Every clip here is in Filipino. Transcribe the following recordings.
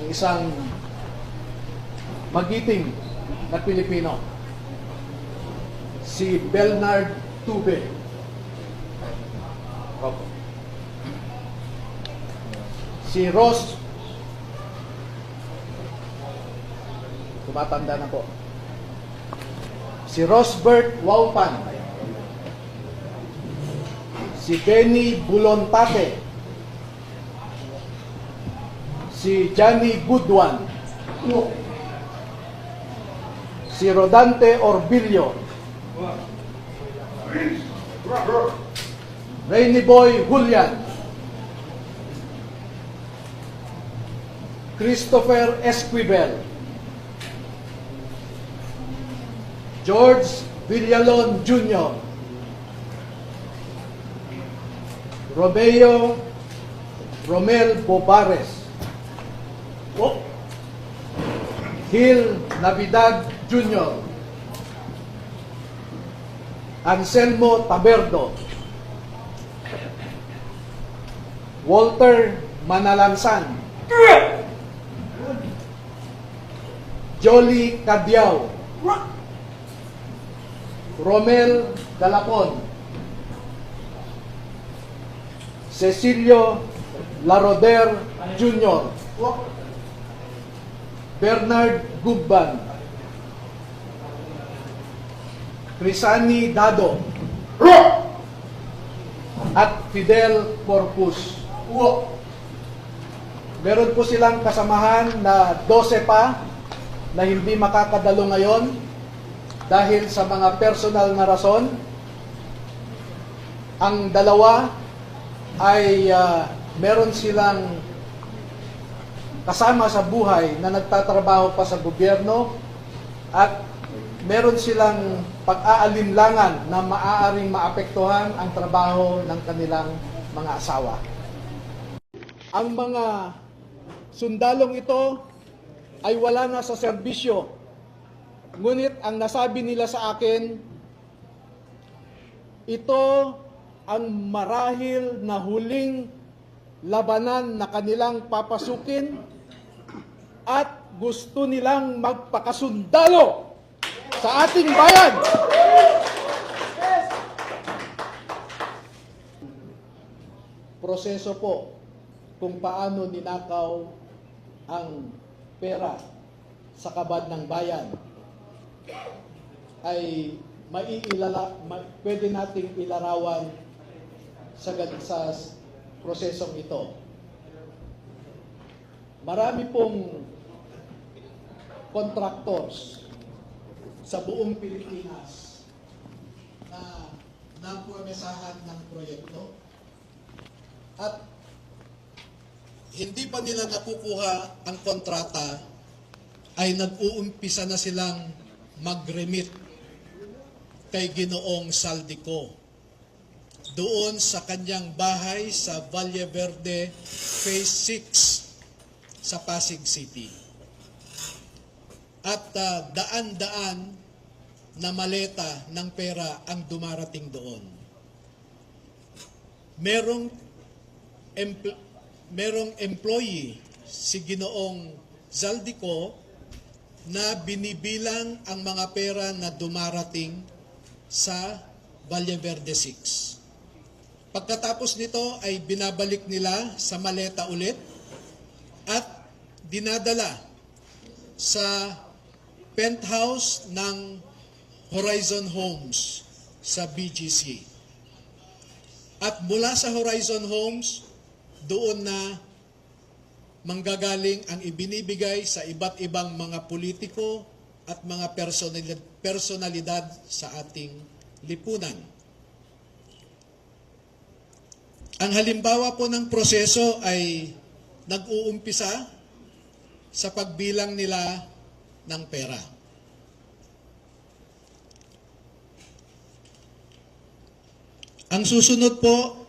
ang isang magiting na Pilipino, si Bernard Tube. Si Ross, tumatanda na po. Si Rosbert Waupan. Si Benny Bulontate. Si Johnny Goodwan. Si Rodante Orbilio. Rainy Boy Julian. Christopher Esquivel. George Villalon Jr. Romeo Romel Bobares. Gil Navidad Jr. Anselmo Taberdo. Walter Manalansan. Jolly Cadiao. Romel Galapon. Cecilio Laroder Jr. Bernard Gubban. Crisani Dado. At Fidel Corpus. Meron po silang kasamahan na 12 pa na hindi makakadalo ngayon dahil sa mga personal na rason. Ang dalawa ay meron silang kasama sa buhay na nagtatrabaho pa sa gobyerno at meron silang pag-aalinlangan na maaaring maapektuhan ang trabaho ng kanilang mga asawa. Ang mga sundalong ito ay wala na sa serbisyo. Ngunit ang nasabi nila sa akin, ito ang marahil na huling labanan na kanilang papasukin at gusto nilang magpakasundalo sa ating bayan. Proseso po kung paano ninakaw ang pera sa kabad ng bayan ay pwede nating ilarawan sa prosesong ito. Marami pong contractors sa buong Pilipinas na napumesahan ng proyekto at hindi pa nila nakukuha ang kontrata ay nag-uumpisa na silang mag-remit kay Ginoong Saldico doon sa kanyang bahay sa Valle Verde Phase 6 sa Pasig City. At daan-daan na maleta ng pera ang dumarating doon. Merong employee si Ginoong Zaldico na binibilang ang mga pera na dumarating sa Valle Verde 6. Pagkatapos nito ay binabalik nila sa maleta ulit at dinadala sa penthouse ng Horizon Homes sa BGC. At mula sa Horizon Homes, doon na manggagaling ang ibinibigay sa iba't ibang mga politiko at mga personalidad sa ating lipunan. Ang halimbawa po ng proseso ay nag-uumpisa sa pagbilang nila ng pera. Ang susunod po,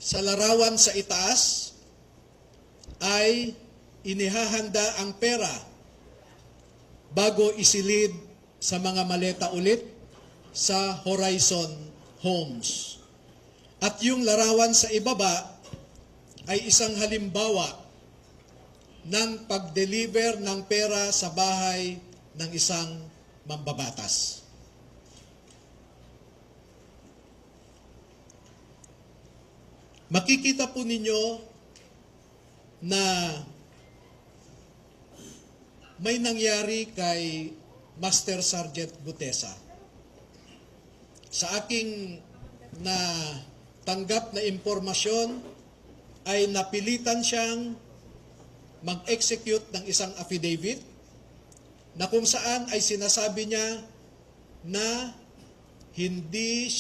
sa larawan sa itaas ay inihahanda ang pera bago isilid sa mga maleta ulit sa Horizon Homes. At yung larawan sa ibaba ay isang halimbawa ng pag-deliver ng pera sa bahay ng isang mambabatas. Makikita po ninyo na may nangyari kay Master Sergeant Gutesa. Sa aking tanggap na impormasyon ay napilitan siyang mag-execute ng isang affidavit na kung saan ay sinasabi niya na hindi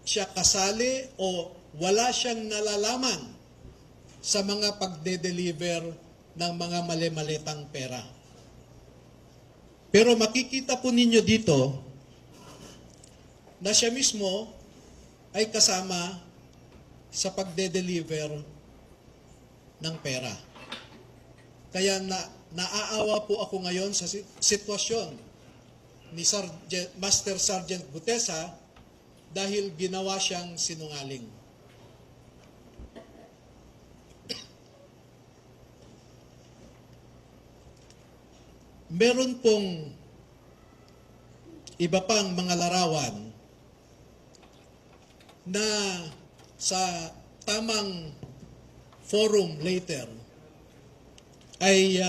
siya kasali o wala siyang nalalaman sa mga pagde-deliver ng mga mali-malitang pera. Pero makikita po ninyo dito na siya mismo ay kasama sa pagde-deliver ng pera. Kaya naaawa po ako ngayon sa sitwasyon ni Master Sergeant Gutesa dahil ginawa siyang sinungaling. Meron pong iba pang mga larawan na sa tamang forum later ay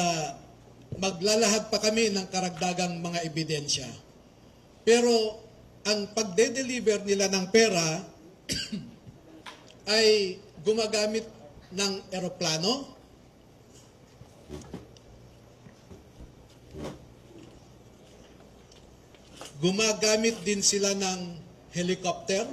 maglalahad pa kami ng karagdagang mga ebidensya. Pero ang pagde-deliver nila ng pera ay gumagamit ng eroplano, gumagamit din sila ng helicopter,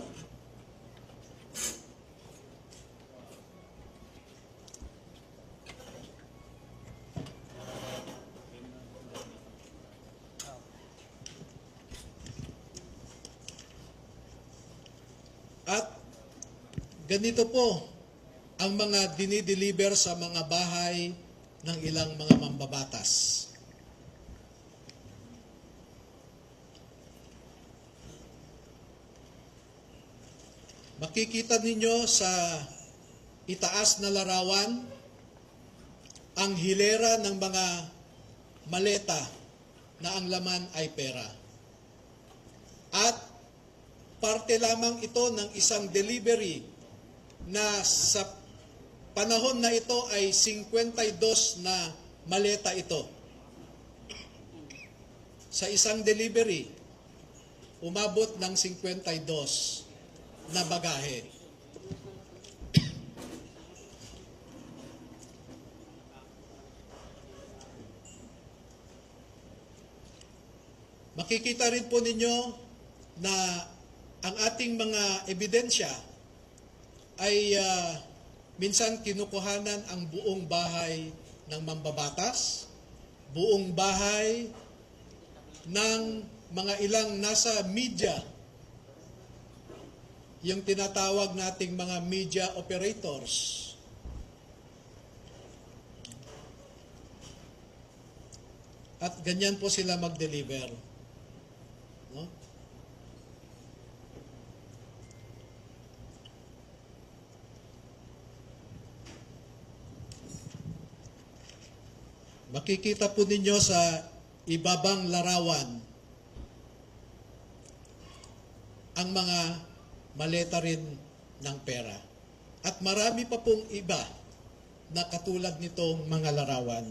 at ganito po ang mga dinideliver sa mga bahay ng ilang mga mambabatas. Makikita ninyo sa itaas na larawan ang hilera ng mga maleta na ang laman ay pera. At parte lamang ito ng isang delivery na sa panahon na ito ay 52 na maleta ito. Sa isang delivery, umabot ng 52 na bagahe. Makikita rin po ninyo na ang ating mga ebidensya ay minsan kinukuhanan ang buong bahay ng mambabatas, buong bahay ng mga ilang nasa media, yung tinatawag nating mga media operators. At ganyan po sila mag-deliver. No? Makikita po ninyo sa ibabang larawan ang mga maleta rin ng pera. At marami pa pong iba na katulad nitong mga larawan.